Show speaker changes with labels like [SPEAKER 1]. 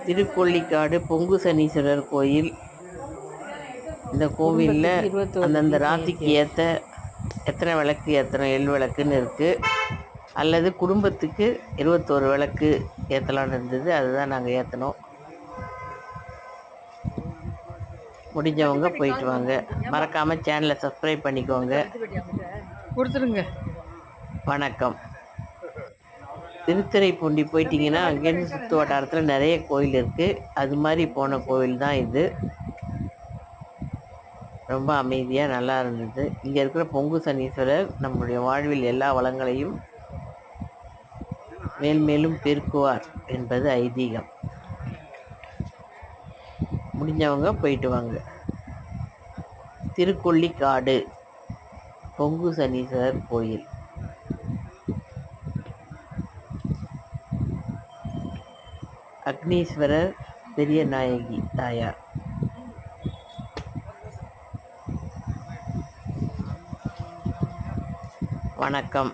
[SPEAKER 1] திருக்கொள்ளிக்காடு பொங்கு சனீஸ்வரர் கோயில். இந்த கோவிலில் அந்தந்த ராசிக்கு ஏற்ற எத்தனை விளக்கு ஏற்றணும், எள் விளக்குன்னு இருக்குது. அல்லது குடும்பத்துக்கு 21 விளக்கு ஏற்றலான்னு இருந்தது. அதுதான் நாங்கள் ஏற்றினோம். முடிஞ்சவங்க போயிட்டு வாங்க. மறக்காமல் சேனலை சப்ஸ்கிரைப் பண்ணிக்கோங்க.
[SPEAKER 2] கொடுத்துருங்க.
[SPEAKER 1] வணக்கம். திருத்துறைப்பூண்டி போயிட்டிங்கன்னா அங்கேருந்து சுற்று வட்டாரத்தில் நிறைய கோயில் இருக்குது. அது மாதிரி போன கோவில் தான் இது. ரொம்ப அமைதியாக நல்லா இருந்தது. இங்கே இருக்கிற பொங்கு சனீஸ்வரர் நம்முடைய வாழ்வில் எல்லா வளங்களையும் மேல்மேலும் பெருக்குவார் என்பது ஐதீகம். முடிஞ்சவங்க போயிட்டு வாங்க. திருக்கொள்ளிக்காடு பொங்கு சனீஸ்வரர் கோயில். அக்னீஸ்வரர் பெரிய நாயகி தாயார். வணக்கம்.